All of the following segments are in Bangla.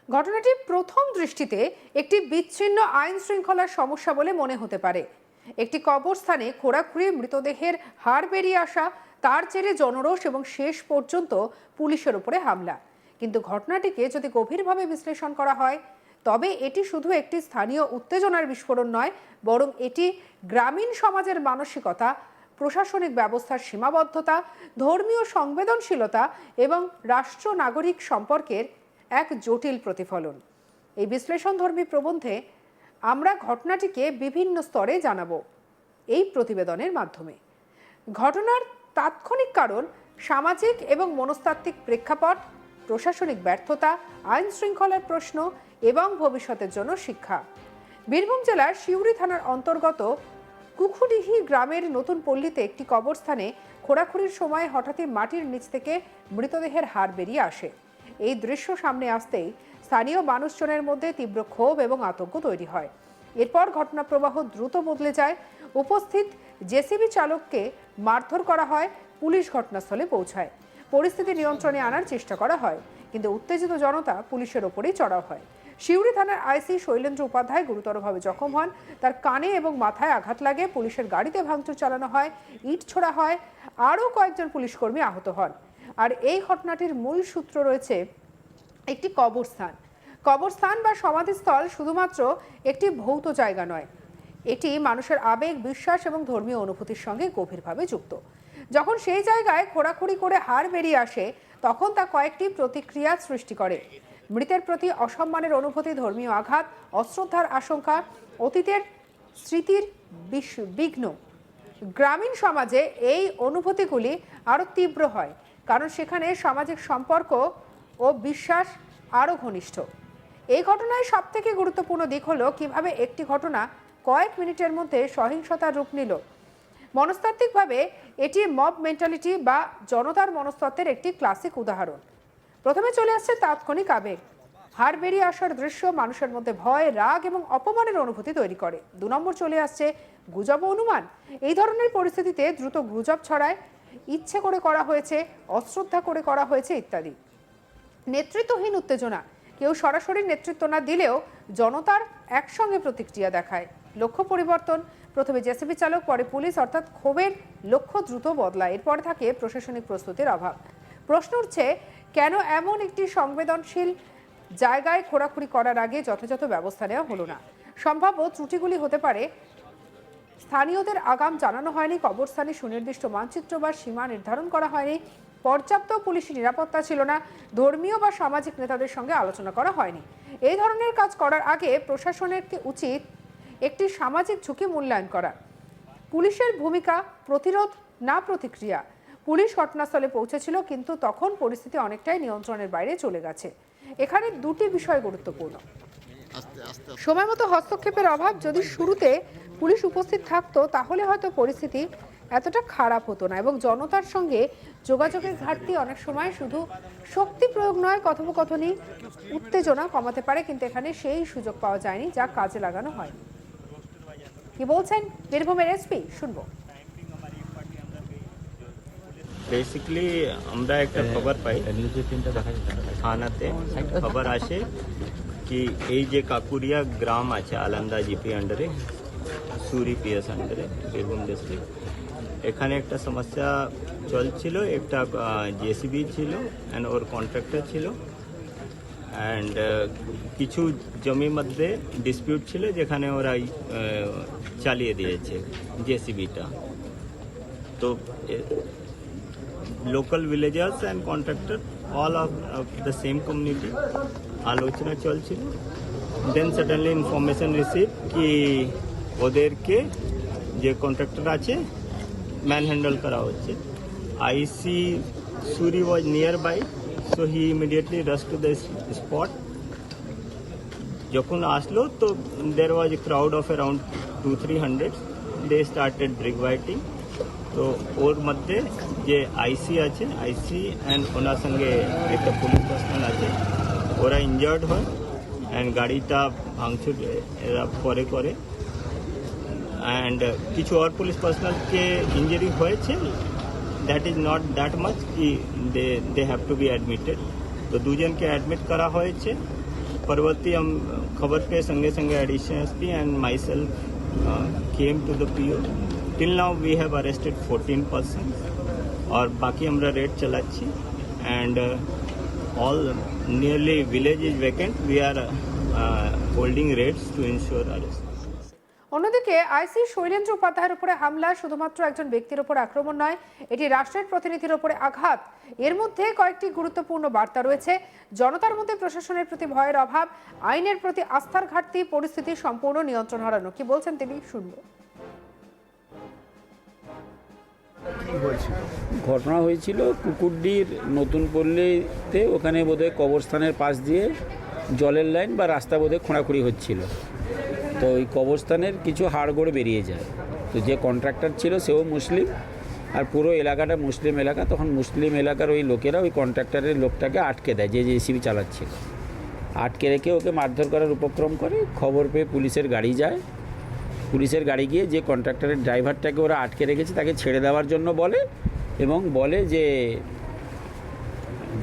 ঘটনাটি প্রথম দৃষ্টিতে একটি বিচ্ছিন্ন আইন শৃঙ্খলার সমস্যা বলে মনে হতে পারে। একটি কবরস্থানে খোঁড়াখুঁড়ি মৃতদেহের হাড় বেরিয়ে আসা, তার জেরে জনরোষ এবং শেষ পর্যন্ত পুলিশের উপরে হামলা। কিন্তু ঘটনাটিকে যদি গভীরভাবে বিশ্লেষণ করা হয় তবে এটি শুধু একটি স্থানীয় উত্তেজনার বিস্ফোরণ নয়, বরং এটি গ্রামীণ সমাজের মানসিকতা, প্রশাসনিক ব্যবস্থার সীমাবদ্ধতা, ধর্মীয় সংবেদনশীলতা এবং রাষ্ট্র নাগরিক সম্পর্কের এক জটিল প্রতিফলন। এই বিশ্লেষণধর্মী প্রবন্ধে আমরা ঘটনাটিকে বিভিন্ন স্তরে জানাবো এই প্রতিবেদনের মাধ্যমে। ঘটনার তাৎক্ষণিক কারণ, সামাজিক এবং মনস্তাত্ত্বিক প্রেক্ষাপট, প্রশাসনিক ব্যর্থতা, আইন শৃঙ্খলার প্রশ্ন এবং ভবিষ্যতের জন্য শিক্ষা। বীরভূম জেলার সিউড়ি থানার অন্তর্গত কুকুডিহি গ্রামের নতুন পল্লীতে একটি কবরস্থানে খোঁড়াখুঁড়ির সময় হঠাৎই মাটির নিচ থেকে মৃতদেহের হাড় বেরিয়ে আসে। এই দৃশ্য সামনে আসতেই স্থানীয় মানুষজনের মধ্যে তীব্র ক্ষোভ এবং আতঙ্ক তৈরি হয়। এরপর ঘটনা প্রবাহ দ্রুত বদলে যায়। উপস্থিত জেসিবি চালককে মারধর করা হয়, পুলিশ ঘটনাস্থলে পৌঁছায়। পরিস্থিতি নিয়ন্ত্রণে আনার চেষ্টা করা হয়, কিন্তু উত্তেজিত জনতা পুলিশের ওপরেই চড়াও হয়। সিউড়ি থানার আইসি শৈলেন্দ্র উপাধ্যায় গুরুতরভাবে জখম হন। তার কানে এবং মাথায় আঘাত লাগে। পুলিশের গাড়িতে ভাঙচুর চালানো হয়, ইট ছোড়া হয়, আরও কয়েকজন পুলিশকর্মী আহত হন। আর এই ঘটনাটির মূল সূত্র রয়েছে একটি কবরস্থান বা সমাধিস্থল শুধুমাত্র একটি ভৌত জায়গা নয়, এটি মানুষের আবেগ, বিশ্বাস এবং ধর্মীয় অনুভূতির সঙ্গে গভীরভাবে যুক্ত। যখন সেই জায়গায় খোঁড়াখুঁড়ি করে হাড় বেরিয়ে আসে তখন তা কয়েকটি প্রতিক্রিয়া সৃষ্টি করে। মৃতের প্রতি অসম্মানের অনুভূতি, ধর্মীয় আঘাত, অশ্রদ্ধার আশঙ্কা, অতীতের স্মৃতির বিঘ্ন। গ্রামীণ সমাজে এই অনুভূতিগুলি আরও তীব্র হয়, কারণ সেখানে সামাজিক সম্পর্ক ও বিশ্বাস আরও ঘনিষ্ঠ। এই ঘটনায় সবথেকে গুরুত্বপূর্ণ দিক হলো কিভাবে একটি ঘটনা কয়েক মিনিটের মধ্যে সহিংসতার রূপ নিল। মনস্তাত্ত্বিকভাবে এটি মব মেন্টালিটি বা জনতার মনস্তত্ত্বের একটি ক্লাসিক উদাহরণ। প্রথমে চলে আসছে তাৎক্ষণিক আবেগ। হাড় বেরিয়ে আসার দৃশ্য মানুষের মধ্যে ভয়, রাগ এবং অপমানের অনুভূতি তৈরি করে। 2 নম্বর চলে আসছে গুজব ও অনুমান। এই ধরনের পরিস্থিতিতে দ্রুত গুজব ছড়ায়, ইচ্ছে করে করা হয়েছে, অশ্রদ্ধা করে করা হয়েছে ইত্যাদি। নেতৃত্বহীন উত্তেজনা, কেউ সরাসরি নেতৃত্ব না দিলেও জনতার একসঙ্গে প্রতিক্রিয়া দেখায়। লক্ষ্য পরিবর্তন, প্রথমে জেসিবি চালক, পরে পুলিশ, অর্থাৎ ক্ষোভের লক্ষ্য দ্রুত বদলায়। এরপর থাকে প্রশাসনিক প্রস্তুতির অভাব। প্রশ্ন উঠছে, কেন এমন একটি সংবেদনশীল জায়গায় খোঁড়াখুঁড়ি করার আগে যথাযথ ব্যবস্থা নেওয়া হলো না? সম্ভাব্য ত্রুটিগুলি হতে পারে স্থানীয়দের আগাম জানানো হয়নি, কবরস্থানে সুনির্দিষ্ট মানচিত্র বা সীমা নির্ধারণ করা হয়নি, পর্যাপ্ত পুলিশি নিরাপত্তা ছিল না, ধর্মীয় বা সামাজিক নেতাদের সঙ্গে আলোচনা করা হয়নি। এই ধরনের কাজ করার আগে প্রশাসনের উচিত একটি সামাজিক ঝুঁকি মূল্যায়ন করা। পুলিশের ভূমিকা প্রতিরোধ না প্রতিক্রিয়া। পুলিশ ঘটনাস্থলে পৌঁছেছিল, কিন্তু তখন পরিস্থিতি অনেকটাই নিয়ন্ত্রণের বাইরে চলে গেছে। এখানে দুটি বিষয় গুরুত্বপূর্ণ। সময় মতো হস্তক্ষেপের অভাব। যদি শুরুতে পুলিশ উপস্থিত থাকতো তাহলে হয়তো পরিস্থিতি এতটা খারাপ হতো না। এবং জনতার সঙ্গে যোগাযোগের ঘাটতি অনেক সময় শুধু শক্তি প্রয়োগ নয়, কথোপকথনই উত্তেজনা কমাতে পারে, কিন্তু এখানে সেই সুযোগ পাওয়া যায়নি, যা কাজে লাগানো হয়। কি বলছেন বীরভূমের এসপি, শুনবো। বেসিক্যালি আমরা একটা খবর পাই থানাতে, খবর আসে কি এই যে কাকুরিয়া গ্রাম আছে আলান্দা জিপি আন্ডারে, সুরি পিএস আন্ডারে, বীরভূম ডিস্ট্রিক্ট, এখানে একটা সমস্যা চলছিল। একটা জেসিবি ছিল অ্যান্ড ওর কন্ট্রাক্টর ছিল, অ্যান্ড কিছু জমির মধ্যে ডিসপিউট ছিল যেখানে ওরা চালিয়ে দিয়েছে জেসিবিটা। তো local villagers and contractor, all of the same community, আলোচনা চলছিল। দেন সাডেনলি ইনফরমেশন রিসিভ কি ওদেরকে যে কন্ট্রাক্টর আছে ম্যান হ্যান্ডেল করা হচ্ছে। IC Suri was nearby, so he immediately rush to the spot. যখন আসলো তো there was a crowd of around 200-300। They started brickbatting. তো ওর মধ্যে যে আইসি আছে, আইসি অ্যান্ড ওনার সঙ্গে একটা পুলিশ পার্সোনাল আছে, ওরা ইনজার্ড হয় অ্যান্ড গাড়িটা ভাঙচুর এরা পরে করে। অ্যান্ড কিছু আর পুলিশ পার্সোনালকে ইঞ্জুরি হয়েছে, that is not that much কি they have to be admitted. তো দুজনকে অ্যাডমিট করা হয়েছে परवर्ती हम खबर पे संगे संगे additional SP and myself came to the PO till now we have arrested 14 person और बाकी আমরা রেড চালাচ্ছি and all nearly village is vacant we are holding raids to ensure arrest. অন্যদিকে আইসি শৈলেন্দ্র উপাধ্যায়ের উপরে হামলা শুধুমাত্র একজন ব্যক্তির উপর আক্রমণ নয়, এটি রাষ্ট্রের প্রতিনিধির উপরে আঘাত। এর মধ্যে কয়েকটি গুরুত্বপূর্ণ বার্তা রয়েছে। জনতার মধ্যে প্রশাসনের প্রতি ভয়ের অভাব, আইনের প্রতি আস্থার ঘাটতি, পরিস্থিতি সম্পূর্ণ নিয়ন্ত্রণ হারানো। কি বলছেন তিনি, শুনবো। ঘটনা হয়েছিল কুকুরডির নতুন পল্লীতে, ওখানে বোধহয় কবরস্থানের পাশ দিয়ে জলের লাইন বা রাস্তা বোধহয় খোঁড়াখুঁড়ি হচ্ছিল। তো ওই কবরস্থানের কিছু হাড়গোড় বেরিয়ে যায়। তো যে কন্ট্রাক্টর ছিল সেও মুসলিম, আর পুরো এলাকাটা মুসলিম এলাকা। তখন মুসলিম এলাকার ওই লোকেরা ওই কন্ট্রাক্টরের লোকটাকে আটকে দেয়, যে জেসিবি চালাচ্ছিল, আটকে রেখে ওকে মারধর করার উপক্রম করে। খবর পেয়ে পুলিশের গাড়ি যায়, পুলিশের গাড়ি গিয়ে যে কন্ট্রাক্টরের ড্রাইভারটাকে ওরা আটকে রেখেছে তাকে ছেড়ে দেওয়ার জন্য বলে, এবং বলে যে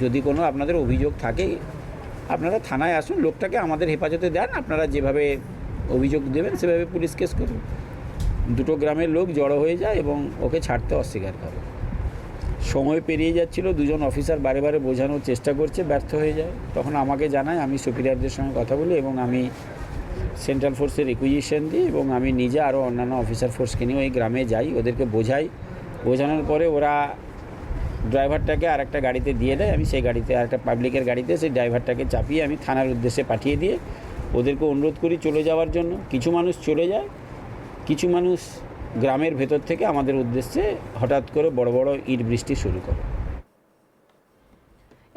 যদি কোনো আপনাদের অভিযোগ থাকে আপনারা থানায় আসুন, লোকটাকে আমাদের হেফাজতে দেন, আপনারা যেভাবে অভিযোগ দেবেন সেভাবে পুলিশ কেস করুন। দুটো গ্রামের লোক জড়ো হয়ে যায় এবং ওকে ছাড়তে অস্বীকার করে। সময় পেরিয়ে যাচ্ছিল, দুজন অফিসার বারে বারে বোঝানোর চেষ্টা করছে, ব্যর্থ হয়ে যায়। তখন আমাকে জানায়, আমি সুপিরিয়রদের সঙ্গে কথা বলি এবং আমি সেন্ট্রাল ফোর্সের রিকুইজিশন দিই এবং আমি নিজে আরও অন্যান্য অফিসার ফোর্সকে নিয়ে ওই গ্রামে যাই, ওদেরকে বোঝাই। বোঝানোর পরে ওরা ড্রাইভারটাকে আর একটা গাড়িতে দিয়ে দেয়। আমি সেই গাড়িতে, আর একটা পাবলিকের গাড়িতে সেই ড্রাইভারটাকে চাপিয়ে আমি থানার উদ্দেশ্যে পাঠিয়ে দিয়ে ওদেরকে অনুরোধ করি চলে যাওয়ার জন্য। কিছু মানুষ চলে যায়, কিছু মানুষ গ্রামের ভেতর থেকে আমাদের উদ্দেশ্যে হঠাৎ করে বড় বড় ইট বৃষ্টি শুরু করে।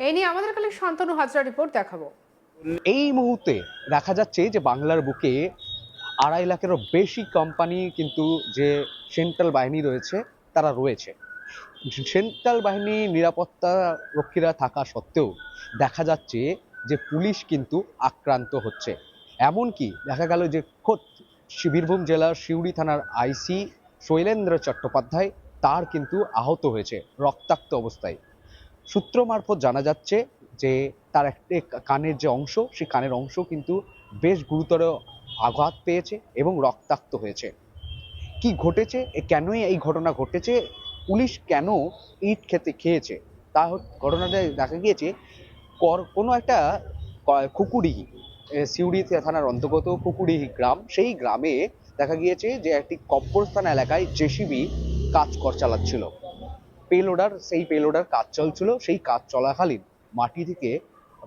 এই নিয়ে আমাদের কাছে শান্তনু হাজরা রিপোর্ট দেখাবো। এই মুহূর্তে দেখা যাচ্ছে যে বাংলার বুকে 2.5 লাখেরও বেশি কোম্পানি কিন্তু যে সেন্ট্রাল বাহিনী রয়েছে তারা রয়েছে। সেন্ট্রাল বাহিনী নিরাপত্তা রক্ষীরা থাকা সত্ত্বেও দেখা যাচ্ছে যে পুলিশ কিন্তু আক্রান্ত হচ্ছে। এমনকি দেখা গেল যে খোদ বীরভূম জেলার সিউড়ি থানার আইসি শৈলেন্দ্র চট্টোপাধ্যায় তার কিন্তু আহত হয়েছে রক্তাক্ত অবস্থায়। সূত্র মারফত জানা যাচ্ছে যে তার একটি কানের যে অংশ, সেই কানের অংশ কিন্তু বেশ গুরুতর আঘাত পেয়েছে এবং রক্তাক্ত হয়েছে। কি ঘটেছে, কেনই এই ঘটনা ঘটেছে, পুলিশ কেন ইট খেয়েছে, তা ঘটনাটা দেখা গিয়েছে কোনো একটা কুকুরি, সিউড়ি থানার অন্তর্গত কুকুরি গ্রাম, সেই গ্রামে দেখা গিয়েছে যে একটি কবরস্থান এলাকায় জেসিবি কাজ চালাচ্ছিল, পেলোডার, সেই পেলোডার কাজ চলছিল। সেই কাজ চলাকালীন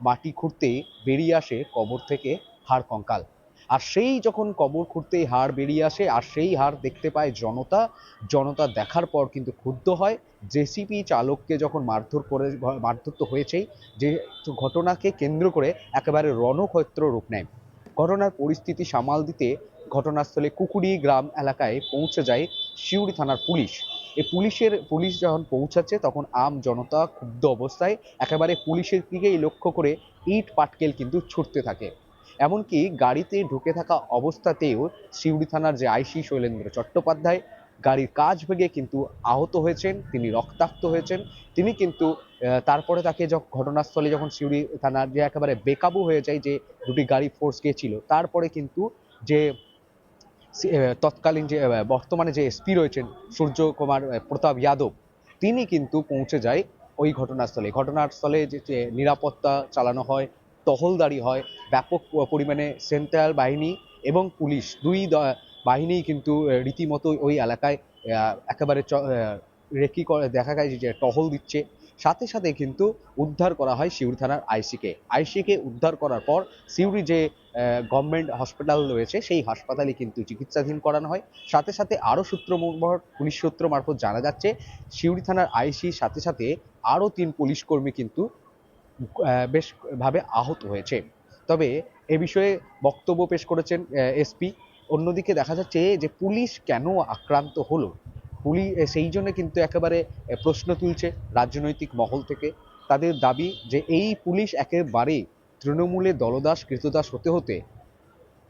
মাটি খুঁড়তে বেরিয়ে আসে কবর থেকে হাড় কঙ্কাল। আর সেই যখন কবর খুঁড়তেই হাড় বেরিয়ে আসে আর সেই হাড় দেখতে পায় জনতা দেখার পর কিন্তু ক্ষুব্ধ হয়। জেসিবি চালককে যখন মারধর তো হয়েছেই, যে ঘটনাকে কেন্দ্র করে একেবারে রণক্ষেত্র রূপ নেয়। ঘটনার পরিস্থিতি সামাল দিতে ঘটনাস্থলে কুকুরি গ্রাম এলাকায় পৌঁছে যায় সিউড়ি থানার পুলিশ। এই পুলিশ যখন পৌঁছাচ্ছে তখন আম জনতা ক্ষুব্ধ অবস্থায় একেবারে পুলিশের দিকেই লক্ষ্য করে ইট পাটকেল কিন্তু ছুটতে থাকে। এমনকি গাড়িতে ঢুকে থাকা অবস্থাতেও সিউড়ি থানার যে আইসি শৈলেন্দ্র চট্টোপাধ্যায় গাড়ির কাঁচ ভেঙে কিন্তু আহত হয়েছেন, তিনি রক্তাক্ত হয়েছেন। তিনি কিন্তু তারপরে তাকে ঘটনাস্থলে যখন সিউড়ি থানার যে একেবারে বেকাবু হয়ে যায়, যে দুটি গাড়ি ফোর্স গিয়েছিল, তারপরে কিন্তু যে তৎকালীন যে বর্তমানে যে এসপি রয়েছেন সূর্য কুমার প্রতাপ যাদব, তিনি কিন্তু পৌঁছে যায় ওই ঘটনাস্থলে যে নিরাপত্তা চালানো হয়, টহলদারি হয়, ব্যাপক পরিমাণে সেন্ট্রাল বাহিনী এবং পুলিশ দুই বাহিনী কিন্তু রীতিমতো ওই এলাকায় একেবারে দেখা যায় যে টহল দিচ্ছে। সাথে সাথে কিন্তু উদ্ধার করা হয় সিউড়ি থানার আইসিকে উদ্ধার করার পর সিউড়ি যে গভর্নমেন্ট হসপিটাল রয়েছে সেই হাসপাতালে কিন্তু চিকিৎসাধীন করানো হয়। সাথে সাথে আরও পুলিশ সূত্র মারফত জানা যাচ্ছে সিউড়ি থানার আইসির সাথে সাথে আরও 3 পুলিশ কর্মী কিন্তু বেশ ভাবে আহত হয়েছে। তবে এ বিষয়ে বক্তব্য পেশ করেছেন এসপি। অন্যদিকে দেখা যাচ্ছে যে পুলিশ কেন আক্রান্ত হলো, সেই জন্য কিন্তু একেবারে প্রশ্ন তুলছে রাজনৈতিক মহল থেকে। তাদের দাবি যে এই পুলিশ একেবারে তৃণমূলে দলদাস কৃতদাস হতে হতে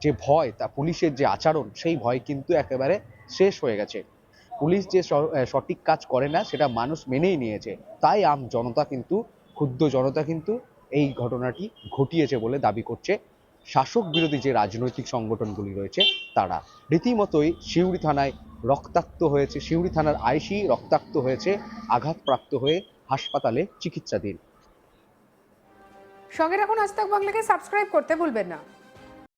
যে ভয়, তা পুলিশের যে আচরণ, সেই ভয় কিন্তু একেবারে শেষ হয়ে গেছে। পুলিশ যে সঠিক কাজ করে না সেটা মানুষ মেনেই নিয়েছে। তাই ক্ষুব্ধ জনতা কিন্তু এই ঘটনাটি ঘটিয়েছে বলে দাবি করছে শাসক বিরোধী যে রাজনৈতিক সংগঠনগুলি রয়েছে তারা। রীতিমতোই সিউড়ি থানায় রক্তাক্ত হয়েছে, সিউড়ি থানার আইসি রক্তাক্ত হয়েছে, আঘাতপ্রাপ্ত হয়ে হাসপাতালে চিকিৎসাধীন। সঙ্গে রাখুন আজ তাক বাংলাকে, সাবস্ক্রাইব করতে ভুলবেন না।